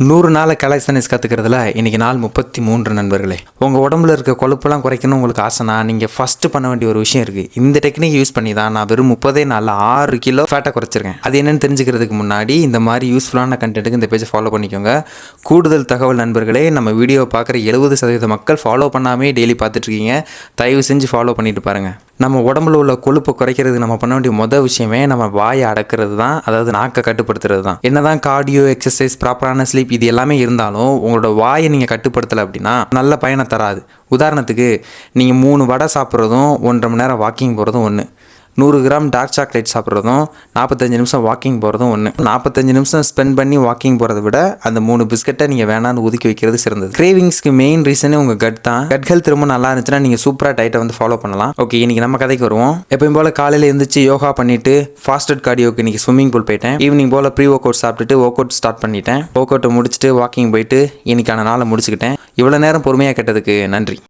100 நாள் கலைசனிஸ் கற்றுக்கிறதுல இன்றைக்கி நாள் 33 நண்பர்களே. உங்கள் உடம்புல இருக்க கொழுப்பெல்லாம் குறைக்கணும் உங்களுக்கு ஆசைனா நீங்கள் ஃபஸ்ட்டு பண்ண வேண்டிய ஒரு விஷயம் இருக்குது. இந்த டெக்னிக் யூஸ் பண்ணி தான் நான் வெறும் 30 நாளில் 6 கிலோ ஃபேட்டை குறைச்சிருக்கேன். அது என்னென்னு தெரிஞ்சுக்கிறதுக்கு முன்னாடி இந்த மாதிரி யூஸ்ஃபுல்லான கண்டென்ட்டுக்கு இந்த பேஜை ஃபாலோ பண்ணிக்கோங்க. கூடுதல் தகவல் நண்பர்களே, நம்ம வீடியோவை பார்க்குற 70% மக்கள் ஃபாலோ பண்ணாமே டெய்லி பார்த்துட்ருக்கீங்க. தயவு செஞ்சு ஃபாலோ பண்ணிட்டு பாருங்கள். நம்ம உடம்புல உள்ள கொழுப்பை குறைக்கிறதுக்கு நம்ம பண்ண வேண்டிய மொதல் விஷயமே நம்ம வாயை அடக்கிறது தான், அதாவது நாக்கை கட்டுப்படுத்துறது தான். என்னதான் கார்டியோ, எக்ஸசைஸ், ப்ராப்பரான ஸ்லீப் இது எல்லாமே இருந்தாலும் உங்களோட வாயை நீங்கள் கட்டுப்படுத்தலை அப்படின்னா நல்ல பயனை தராது. உதாரணத்துக்கு நீங்கள் 3 வடை சாப்பிட்றதும் 1.5 மணி நேரம் வாக்கிங் போகிறதும் ஒன்று, 100 கிராம் டார்க் சாக்லேட் சாப்பிட்றதும் 45 நிமிஷம் வாக்கிங் போகிறதும் ஒன்று. 45 நிமிஷம் ஸ்பெண்ட் பண்ணி வாக்கிங் போகிறத விட அந்த 3 பிஸ்கட்டை நீங்கள் வேணான்னு ஒதுக்கி வைக்கிறது சிறந்தது. கிரேவிங்ஸ்க்கு மெயின் ரீசனே உங்கள் கட் தான். கட் ஹெல்த் ரொம்ப நல்லா இருந்துச்சுன்னா நீங்கள் சூப்பராக டயட்டை வந்து ஃபாலோ பண்ணலாம். ஓகே, இன்றைக்கி நம்ம கதைக்கு வருவோம். எப்பயும் போல் காலையில் எழுந்திரிச்சு யோகா பண்ணிவிட்டு ஃபாஸ்டட் கார்டியோக்கு இன்றைக்கி ஸ்விம்மிங் பூல் போயிட்டேன். ஈவினிங் போல் ப்ரீ ஒர்க் அவுட் சாப்பிட்டுட்டு ஒர்க் அவுட் ஸ்டார்ட் பண்ணிட்டேன். ஒர்க் அவுட்டை முடிச்சுட்டு வாக்கிங் போயிட்டு இன்றைக்கான நாளை முடிச்சுக்கிட்டேன். இவ்வளோ நேரம் பொறுமையாக கேட்டதுக்கு நன்றி.